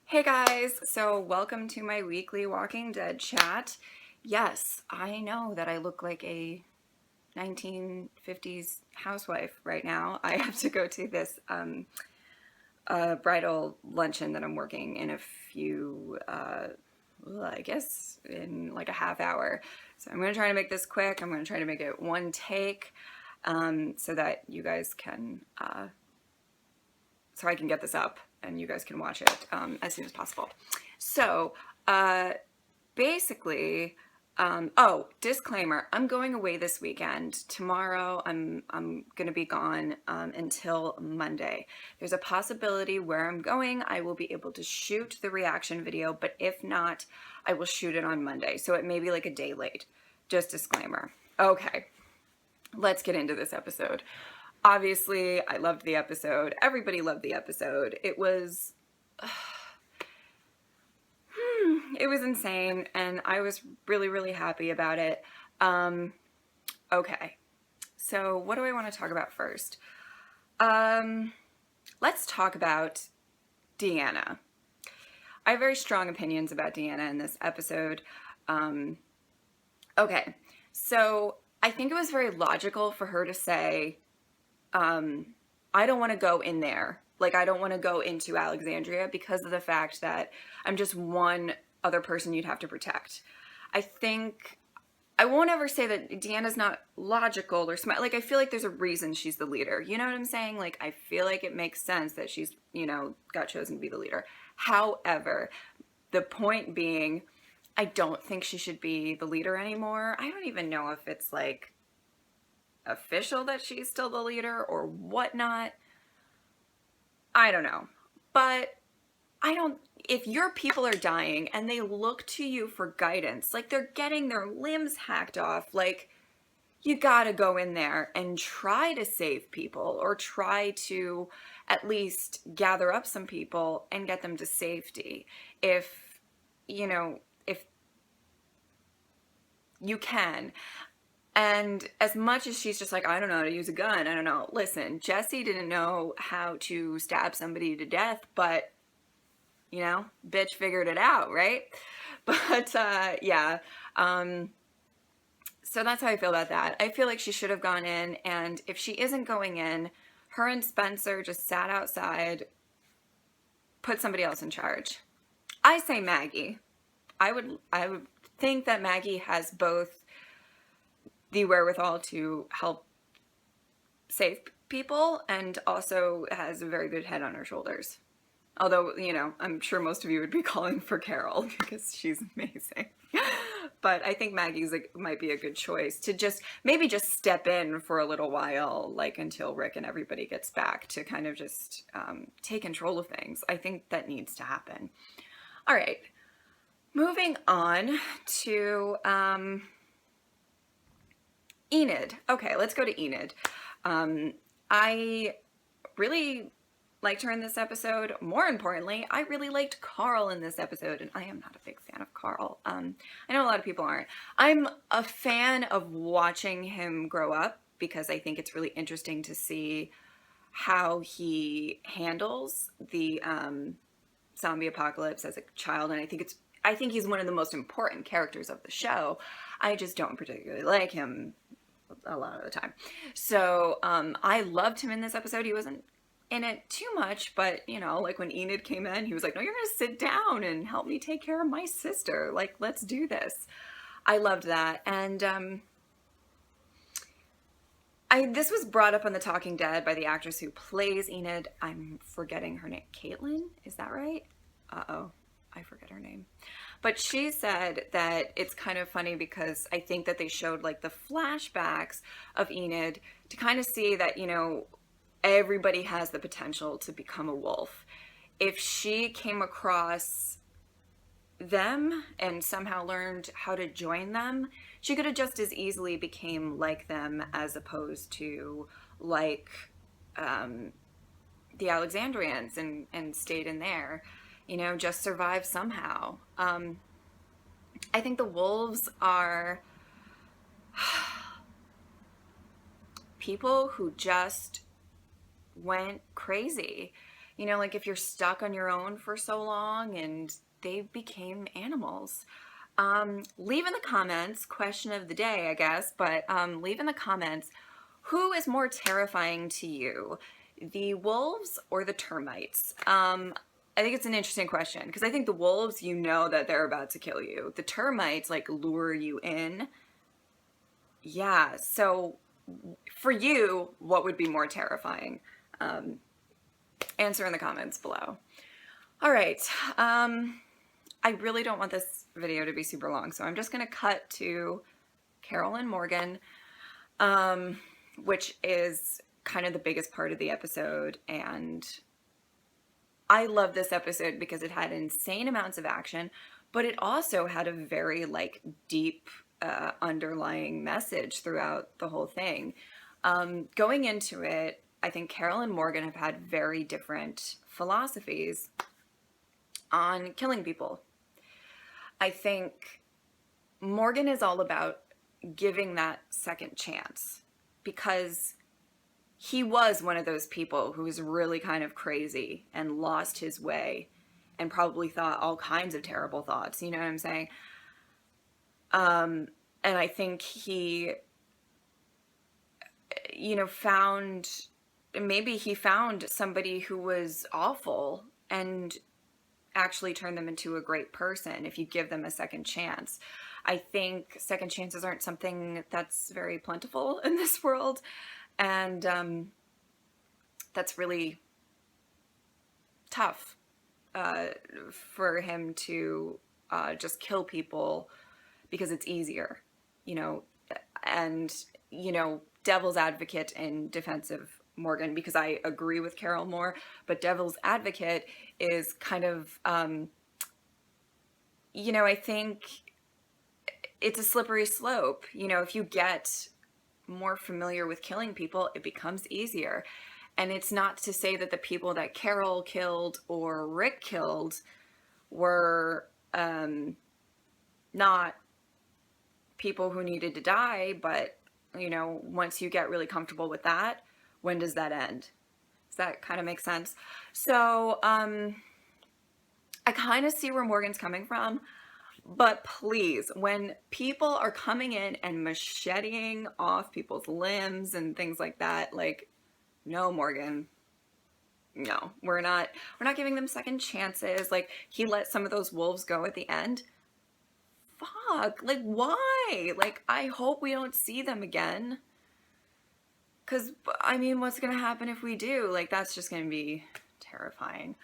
Hey guys, so welcome to my weekly Walking Dead chat. Yes, I know that I look like a 1950s housewife right now. I have to go to this bridal luncheon that I'm working in a few, I guess in like a half hour. So I'm going to try to make this quick. I'm going to try to make it one take so that you guys can, so I can get this up and you guys can watch it as soon as possible. So, basically, disclaimer, I'm going away this weekend. Tomorrow I'm going to be gone until Monday. There's a possibility where I'm going I will be able to shoot the reaction video, but if not, I will shoot it on Monday. So it may be like a day late. Just disclaimer. Okay, let's get into this episode. Obviously, I loved the episode. Everybody loved the episode. It was insane, and I was really, really happy about it. Okay, so what do I want to talk about first? Let's talk about Deanna. I have very strong opinions about Deanna in this episode. Okay, so I think it was very logical for her to say, I don't want to go in there. Like, I don't want to go into Alexandria because of the fact that I'm just one other person you'd have to protect. I think I won't ever say that Deanna's not logical or smart. Like, I feel like there's a reason she's the leader. You know what I'm saying? Like, I feel like it makes sense that she's, got chosen to be the leader. However, the point being, I don't think she should be the leader anymore. I don't even know if it's like official that she's still the leader or whatnot. I don't know. But if your people are dying and they look to you for guidance, like they're getting their limbs hacked off, like you gotta go in there and try to save people or try to at least gather up some people and get them to safety. If you can. And as much as she's just like, I don't know how to use a gun, I don't know. Listen, Jesse didn't know how to stab somebody to death, but, bitch figured it out, right? But, yeah. So that's how I feel about that. I feel like she should have gone in, and if she isn't going in, her and Spencer just sat outside, put somebody else in charge. I say Maggie. I would think that Maggie has both the wherewithal to help save people and also has a very good head on her shoulders. Although, I'm sure most of you would be calling for Carol because she's amazing. But I think Maggie's might be a good choice to maybe just step in for a little while, like until Rick and everybody gets back, to kind of just take control of things. I think that needs to happen. All right, moving on to Enid. Okay, let's go to Enid. I really liked her in this episode. More importantly, I really liked Carl in this episode, and I am not a big fan of Carl. I know a lot of people aren't. I'm a fan of watching him grow up because I think it's really interesting to see how he handles the zombie apocalypse as a child, and I think he's one of the most important characters of the show. I just don't particularly like him a lot of the time. So I loved him in this episode. He wasn't in it too much, but like when Enid came in, he was like, no, you're gonna sit down and help me take care of my sister. Like, let's do this. I loved that. And this was brought up on The Talking Dead by the actress who plays Enid. I'm forgetting her name. Caitlin? Is that right? Uh-oh. I forget her name. But she said that it's kind of funny because I think that they showed like the flashbacks of Enid to kind of see that, everybody has the potential to become a wolf. If she came across them and somehow learned how to join them, she could have just as easily became like them as opposed to like the Alexandrians and stayed in there, just survive somehow. I think the wolves are people who just went crazy. You know, like if you're stuck on your own for so long and they became animals. Leave in the comments, question of the day, I guess, but leave in the comments, who is more terrifying to you, the wolves or the termites? I think it's an interesting question because I think the wolves, you know that they're about to kill you. The termites like lure you in. Yeah, so for you, what would be more terrifying? Answer in the comments below. All right. I really don't want this video to be super long, so I'm just going to cut to Carol and Morgan, which is kind of the biggest part of the episode. And I love this episode because it had insane amounts of action, but it also had a very like deep underlying message throughout the whole thing. Going into it, I think Carol and Morgan have had very different philosophies on killing people. I think Morgan is all about giving that second chance because he was one of those people who was really kind of crazy and lost his way and probably thought all kinds of terrible thoughts. You know what I'm saying? And I think he, you know, maybe he found somebody who was awful and actually turn them into a great person if you give them a second chance. I think second chances aren't something that's very plentiful in this world, and that's really tough for him to just kill people because it's easier, you know, and, you know, devil's advocate and defensive Morgan, because I agree with Carol more, but devil's advocate is kind of, you know, I think it's a slippery slope. You know, if you get more familiar with killing people, it becomes easier. And it's not to say that the people that Carol killed or Rick killed were not people who needed to die, but, you know, once you get really comfortable with that, when does that end? Does that kind of make sense? So I kind of see where Morgan's coming from, but please, when people are coming in and macheting off people's limbs and things like that, like, no, Morgan, no, we're not giving them second chances. Like, he let some of those wolves go at the end. Fuck, like, why? Like, I hope we don't see them again. Because, I mean, what's going to happen if we do? Like, that's just going to be terrifying.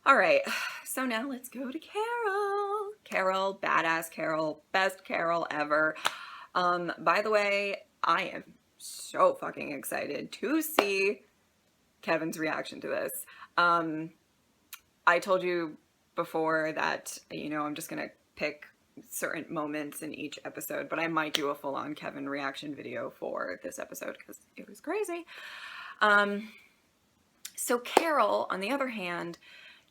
All right, so now let's go to Carol. Carol, badass Carol, best Carol ever. By the way, I am so fucking excited to see Kevin's reaction to this. I told you before that, you know, I'm just going to pick certain moments in each episode, but I might do a full-on Kevin reaction video for this episode because it was crazy. So Carol, on the other hand,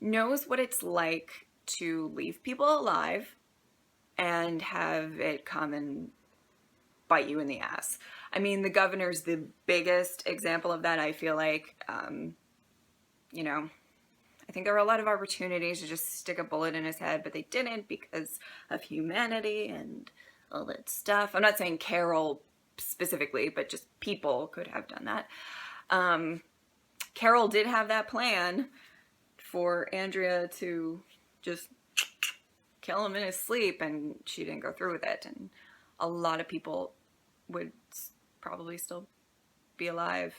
knows what it's like to leave people alive and have it come and bite you in the ass. I mean, the governor's the biggest example of that, I feel like. You know, I think there were a lot of opportunities to just stick a bullet in his head, but they didn't because of humanity and all that stuff. I'm not saying Carol specifically, but just people could have done that. Carol did have that plan for Andrea to just kill him in his sleep, and she didn't go through with it. And a lot of people would probably still be alive,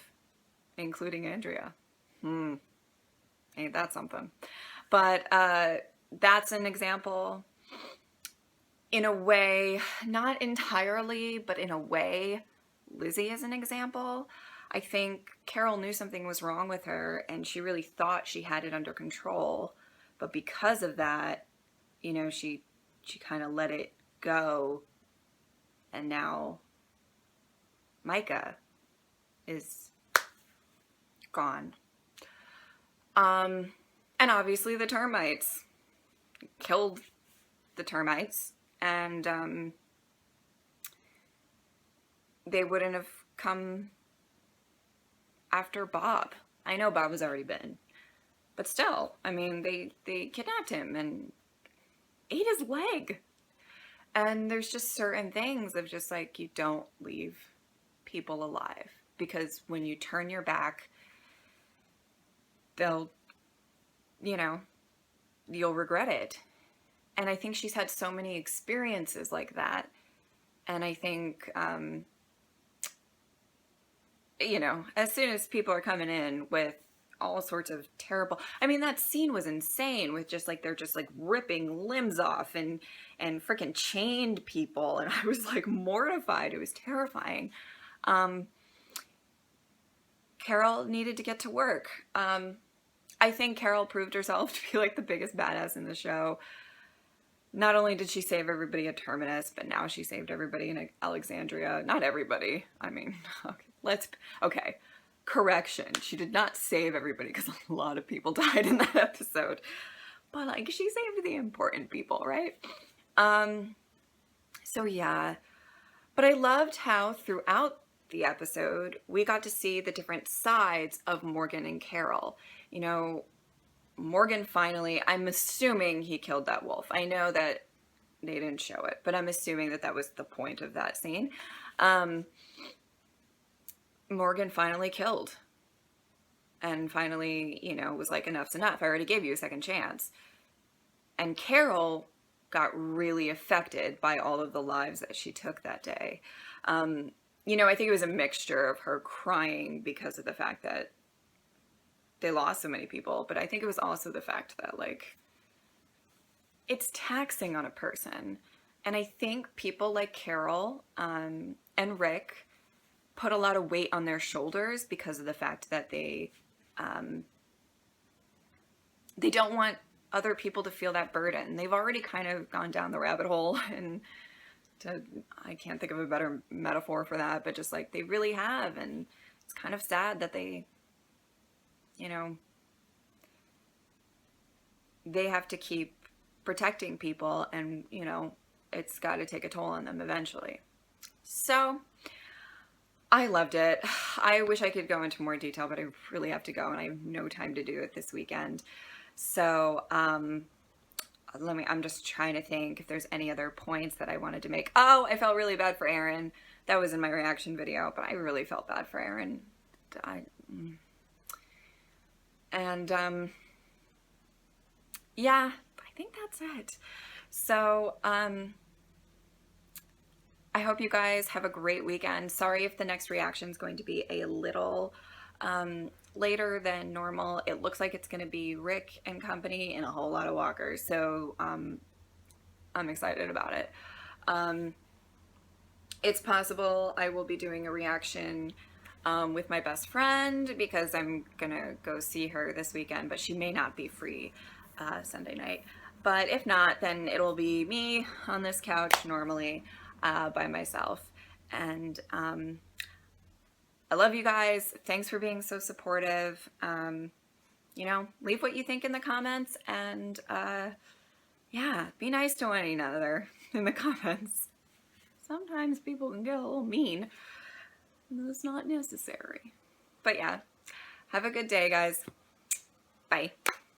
including Andrea. Ain't that something? But that's an example. In a way, not entirely, but in a way, Lizzie is an example. I think Carol knew something was wrong with her and she really thought she had it under control. But because of that, you know, she kind of let it go. And now Micah is gone. And obviously the termites killed the termites, and they wouldn't have come after Bob. I know Bob has already been, But still, I mean, they kidnapped him and ate his leg. And there's just certain things of just like, you don't leave people alive, because when you turn your back, they'll, you know, you'll regret it. And I think she's had so many experiences like that. And I think, you know, as soon as people are coming in with all sorts of terrible, I mean, that scene was insane with just like, they're just like ripping limbs off and freaking chained people. And I was like mortified. It was terrifying. Carol needed to get to work. I think Carol proved herself to be like the biggest badass in the show. Not only did she save everybody at Terminus, but now she saved everybody in Alexandria. Not everybody. I mean, okay. Correction. She did not save everybody, because a lot of people died in that episode. But like, she saved the important people, right? So yeah. But I loved how throughout the episode, we got to see the different sides of Morgan and Carol. You know, Morgan finally, I'm assuming he killed that wolf. I know that they didn't show it, but I'm assuming that that was the point of that scene. Morgan finally killed. And finally, you know, was like, enough's enough. I already gave you a second chance. And Carol got really affected by all of the lives that she took that day. You know, I think it was a mixture of her crying because of the fact that they lost so many people, but I think it was also the fact that, like, it's taxing on a person. And I think people like Carol and Rick put a lot of weight on their shoulders because of the fact that they don't want other people to feel that burden. They've already kind of gone down the rabbit hole, and I can't think of a better metaphor for that, but just like, they really have. And it's kind of sad that they, you know, they have to keep protecting people, and, you know, it's got to take a toll on them eventually. So I loved it. I wish I could go into more detail, but I really have to go, and I have no time to do it this weekend. So I'm just trying to think if there's any other points that I wanted to make. Oh, I felt really bad for Aaron. That was in my reaction video, but I really felt bad for Aaron. Yeah, I think that's it. So, I hope you guys have a great weekend. Sorry if the next reaction is going to be a little later than normal. It looks like it's going to be Rick and company and a whole lot of walkers. So I'm excited about it. It's possible I will be doing a reaction with my best friend, because I'm going to go see her this weekend, but she may not be free Sunday night. But if not, then it'll be me on this couch normally by myself. And I love you guys. Thanks for being so supportive. You know, leave what you think in the comments, and yeah, be nice to one another in the comments. Sometimes people can get a little mean, and that's not necessary. But yeah, have a good day, guys. Bye.